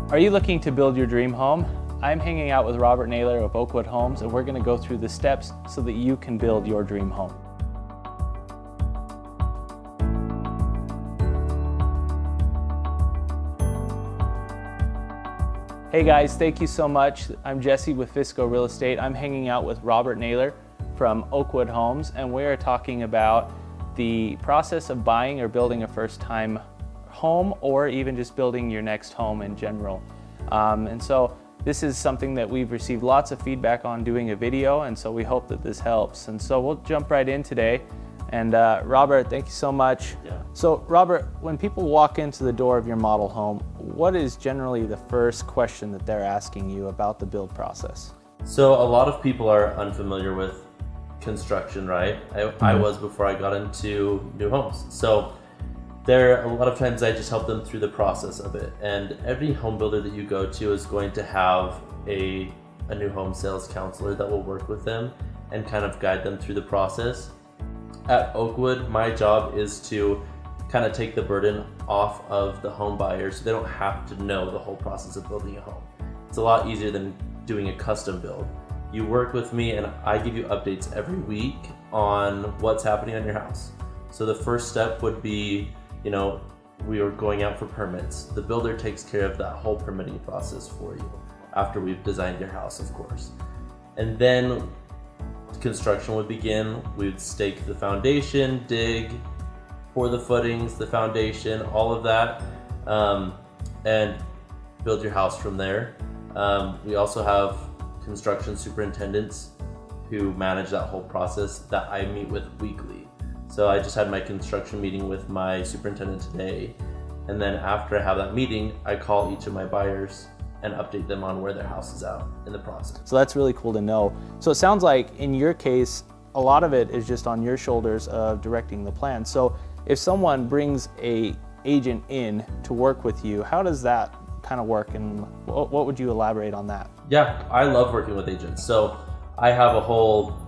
Are you looking to build your dream home? I'm hanging out with Robert Naylor of Oakwood Homes, and we're going to go through the steps so that you can build your dream home. Hey guys, thank you so much. I'm Jesse with Fisco Real Estate. I'm hanging out with Robert Naylor from Oakwood Homes, and we are talking about the process of buying or building a first-time home, or even just building your next home in general. And so this is something that we've received lots of feedback on doing a video, and so we hope that this helps. And so we'll jump right in today. And Robert, thank you so much. Yeah. So Robert, when people walk into the door of your model home, what is generally the first question that they're asking you about the build process? So a lot of people are unfamiliar with construction, right? I was before I got into new homes. So a lot of times I just help them through the process of it. And every home builder that you go to is going to have a new home sales counselor that will work with them and kind of guide them through the process. At Oakwood, my job is to kind of take the burden off of the home buyer so they don't have to know the whole process of building a home. It's a lot easier than doing a custom build. You work with me and I give you updates every week on what's happening on your house. So the first step would be, we are going out for permits. The builder takes care of that whole permitting process for you after we've designed your house, of course. And then construction would begin. We would stake the foundation, dig, pour the footings, the foundation, all of that, and build your house from there. We also have construction superintendents who manage that whole process that I meet with weekly. So I just had my construction meeting with my superintendent today, and then after I have that meeting, I call each of my buyers and update them on where their house is at in the process. So that's really cool to know. So it sounds like in your case, a lot of it is just on your shoulders of directing the plan. So if someone brings an agent in to work with you, how does that kind of work, and what would you elaborate on that? Yeah, I love working with agents. So I have all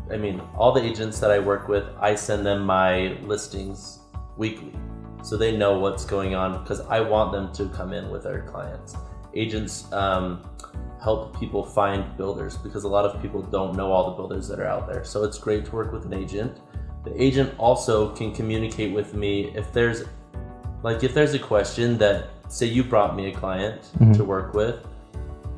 the agents that I work with, I send them my listings weekly so they know what's going on, because I want them to come in with our clients. Agents help people find builders because a lot of people don't know all the builders that are out there. So it's great to work with an agent. The agent also can communicate with me if there's a question that, say you brought me a client to work with,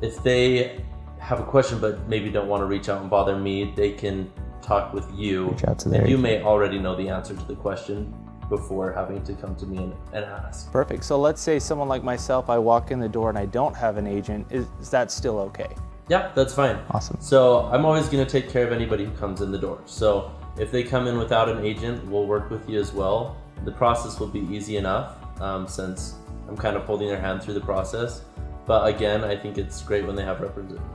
if they have a question but maybe don't want to reach out and bother me, they can talk with you. Reach out to their and you agent. may already know the answer to the question before having to come to me and ask. Perfect. So let's say someone like myself, I walk in the door and I don't have an agent. Is that still okay? Yeah, that's fine. Awesome. So I'm always going to take care of anybody who comes in the door. So if they come in without an agent, we'll work with you as well. The process will be easy enough since I'm kind of holding their hand through the process. But again, I think it's great when they have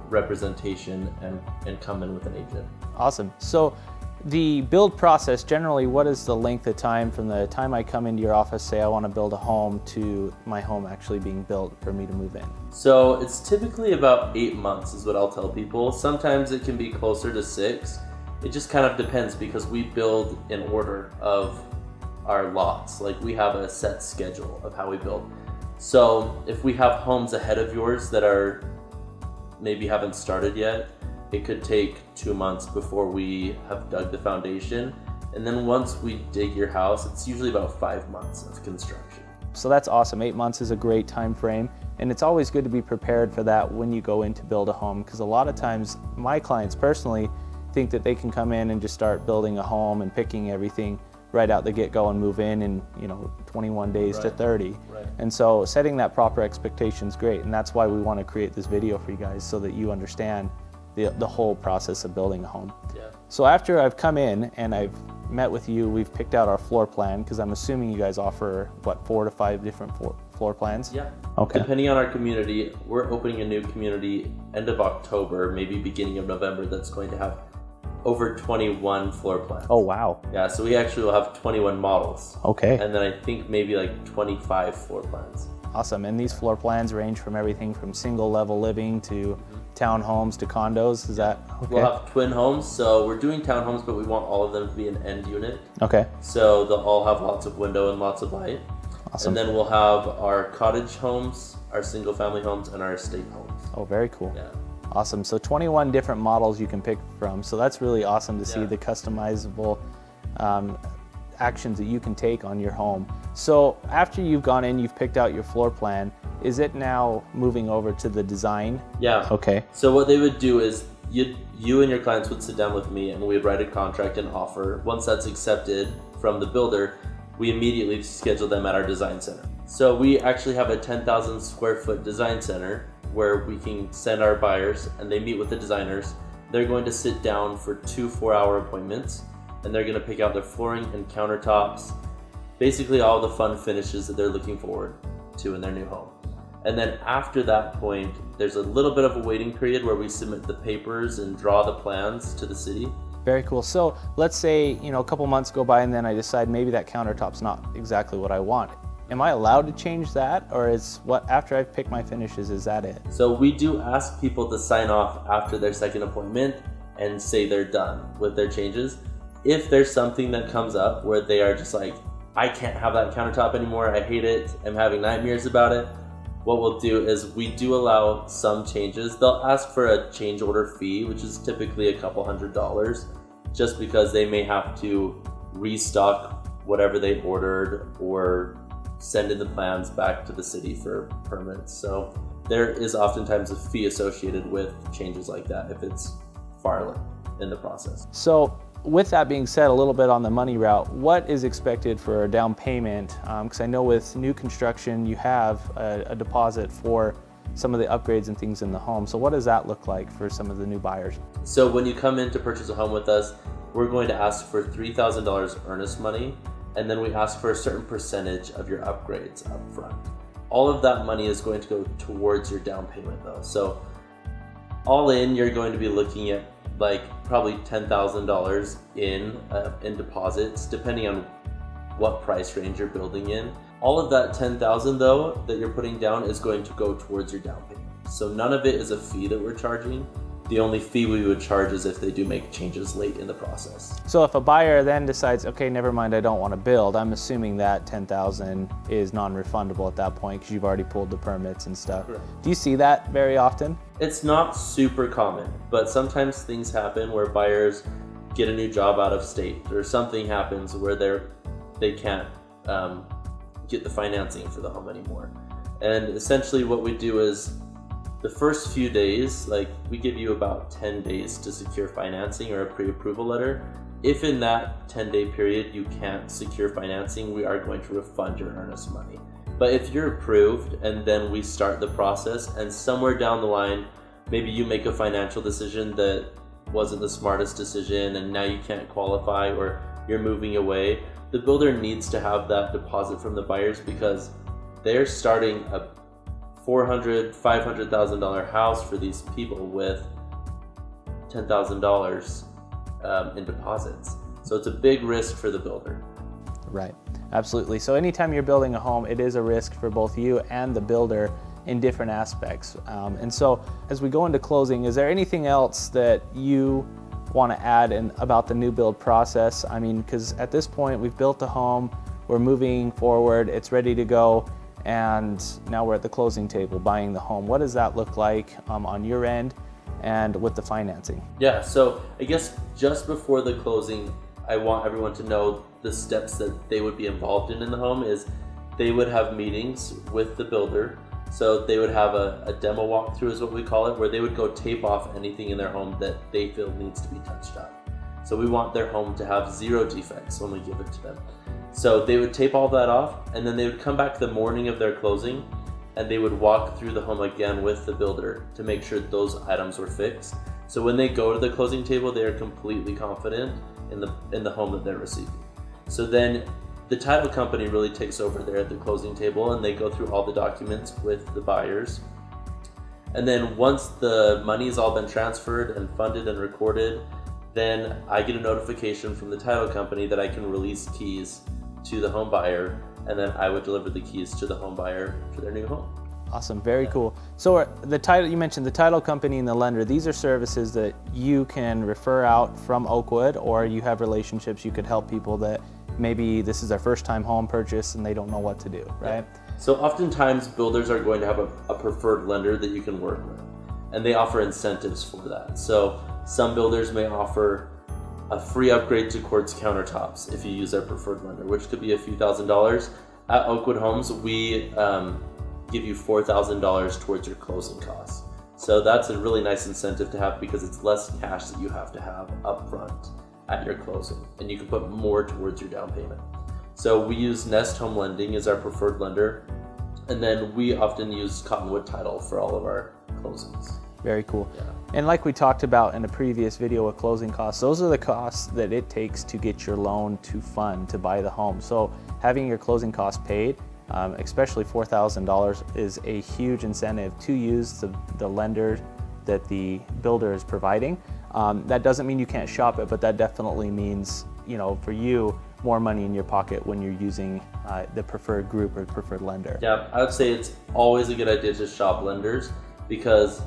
representation and come in with an agent. Awesome. So the build process, generally, what is the length of time from the time I come into your office, say I want to build a home, to my home actually being built for me to move in? So it's typically about 8 months is what I'll tell people. Sometimes it can be closer to 6. It just kind of depends because we build in order of our lots. Like we have a set schedule of how we build. So if we have homes ahead of yours that are maybe haven't started yet, it could take 2 months before we have dug the foundation. And then once we dig your house, it's usually about 5 months of construction. So that's awesome. 8 months is a great time frame. And it's always good to be prepared for that when you go in to build a home, because a lot of times my clients personally think that they can come in and just start building a home and picking everything right out the get-go and move in 21 days to 30. Right. And so setting that proper expectation is great. And that's why we want to create this video for you guys, so that you understand the whole process of building a home. Yeah. So after I've come in and I've met with you, we've picked out our floor plan, because I'm assuming you guys offer, 4 to 5 different floor plans? Yeah. Okay. Depending on our community, we're opening a new community end of October, maybe beginning of November, that's going to have over 21 floor plans. Oh, wow. Yeah, so we actually will have 21 models. Okay. And then I think maybe like 25 floor plans. Awesome. And these floor plans range from everything from single level living to townhomes to condos. Is that okay? We'll have twin homes. So we're doing townhomes, but we want all of them to be an end unit. Okay. So they'll all have lots of window and lots of light. Awesome. And then we'll have our cottage homes, our single family homes, and our estate homes. Oh, very cool. Yeah. Awesome. So 21 different models you can pick from. So that's really awesome to see Yeah. the customizable actions that you can take on your home. So after you've gone in, you've picked out your floor plan, is it now moving over to the design? Yeah. Okay. So what they would do is you and your clients would sit down with me and we'd write a contract and offer. Once that's accepted from the builder, we immediately schedule them at our design center. So we actually have a 10,000 square foot design center where we can send our buyers and they meet with the designers. They're going to sit down for 2 4-hour appointments and they're going to pick out their flooring and countertops, basically all the fun finishes that they're looking forward to in their new home. And then after that point, there's a little bit of a waiting period where we submit the papers and draw the plans to the city. Very cool. So let's say, a couple months go by and then I decide maybe that countertop's not exactly what I want. Am I allowed to change that, or is what after I've picked my finishes, is that it? So we do ask people to sign off after their second appointment and say they're done with their changes. If there's something that comes up where they are just like, I can't have that countertop anymore, I hate it, I'm having nightmares about it, what we'll do is we do allow some changes. They'll ask for a change order fee, which is typically a couple $100s, just because they may have to restock whatever they ordered or send in the plans back to the city for permits. So there is oftentimes a fee associated with changes like that if it's far in the process. So with that being said, a little bit on the money route, what is expected for a down payment? Because I know with new construction, you have a deposit for some of the upgrades and things in the home. So what does that look like for some of the new buyers? So when you come in to purchase a home with us, we're going to ask for $3,000 earnest money, and then we ask for a certain percentage of your upgrades up front. All of that money is going to go towards your down payment though. So all in, you're going to be looking at like probably $10,000 in deposits, depending on what price range you're building in. All of that $10,000 though that you're putting down is going to go towards your down payment. So none of it is a fee that we're charging. The only fee we would charge is if they do make changes late in the process. So if a buyer then decides, okay, never mind, I don't want to build, I'm assuming that $10,000 is non-refundable at that point because you've already pulled the permits and stuff. Correct. Do you see that very often? It's not super common, but sometimes things happen where buyers get a new job out of state or something happens where they can't get the financing for the home anymore. And essentially what we do is the first few days, like we give you about 10 days to secure financing or a pre-approval letter. If in that 10-day period you can't secure financing, we are going to refund your earnest money. But if you're approved and then we start the process and somewhere down the line, maybe you make a financial decision that wasn't the smartest decision and now you can't qualify or you're moving away, the builder needs to have that deposit from the buyers because they're starting a $400,000, $500,000 house for these people with $10,000 in deposits. So it's a big risk for the builder. Right, absolutely. So anytime you're building a home, it is a risk for both you and the builder in different aspects. And so as we go into closing, is there anything else that you want to add about the new build process? I mean, because at this point we've built the home, we're moving forward, it's ready to go, and now we're at the closing table buying the home. What does that look like on your end and with the financing? Yeah, so I guess just before the closing, I want everyone to know the steps that they would be involved in the home is they would have meetings with the builder. So they would have a demo walkthrough is what we call it, where they would go tape off anything in their home that they feel needs to be touched up. So we want their home to have 0 defects when we give it to them. So they would tape all that off and then they would come back the morning of their closing and they would walk through the home again with the builder to make sure those items were fixed. So when they go to the closing table, they are completely confident in the home that they're receiving. So then the title company really takes over there at the closing table and they go through all the documents with the buyers. And then once the money's all been transferred and funded and recorded, then I get a notification from the title company that I can release keys to the home buyer, and then I would deliver the keys to the home buyer for their new home. Awesome, very cool. So the title, you mentioned the title company and the lender, these are services that you can refer out from Oakwood, or you have relationships you could help people that maybe this is their first time home purchase and they don't know what to do, right? So oftentimes builders are going to have a preferred lender that you can work with, and they offer incentives for that. So some builders may offer a free upgrade to quartz countertops if you use their preferred lender, which could be a few $1,000s. At Oakwood Homes, we give you $4,000 towards your closing costs. So that's a really nice incentive to have because it's less cash that you have to have up front at your closing, and you can put more towards your down payment. So we use Nest Home Lending as our preferred lender, and then we often use Cottonwood Title for all of our closings. Very cool. Yeah. And like we talked about in a previous video with closing costs, those are the costs that it takes to get your loan to fund to buy the home. So having your closing costs paid, especially $4,000, is a huge incentive to use the lender that the builder is providing. That doesn't mean you can't shop it, but that definitely means, you know, for you, more money in your pocket when you're using the preferred group or preferred lender. Yeah, I would say it's always a good idea to shop lenders, because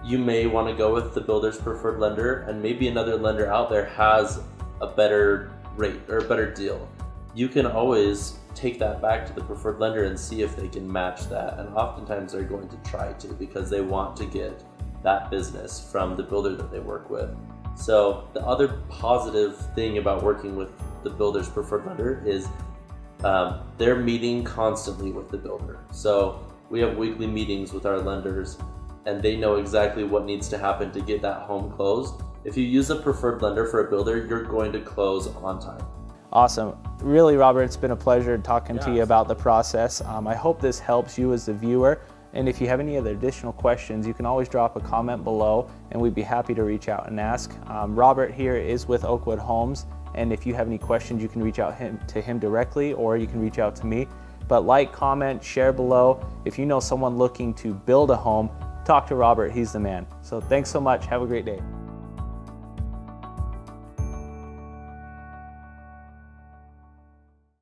you may want to go with the builder's preferred lender, and maybe another lender out there has a better rate or a better deal. You can always take that back to the preferred lender and see if they can match that, and oftentimes they're going to try to, because they want to get that business from the builder that they work with. So the other positive thing about working with the builder's preferred lender is they're meeting constantly with the builder. So we have weekly meetings with our lenders, and they know exactly what needs to happen to get that home closed. If you use a preferred lender for a builder, you're going to close on time. Awesome. Really, Robert, it's been a pleasure talking to you about the process. I hope this helps you as the viewer. And if you have any other additional questions, you can always drop a comment below, and we'd be happy to reach out and ask. Robert here is with Oakwood Homes, and if you have any questions, you can reach out to him directly, or you can reach out to me. But like, comment, share below. If you know someone looking to build a home, talk to Robert. He's the man. So thanks so much. Have a great day.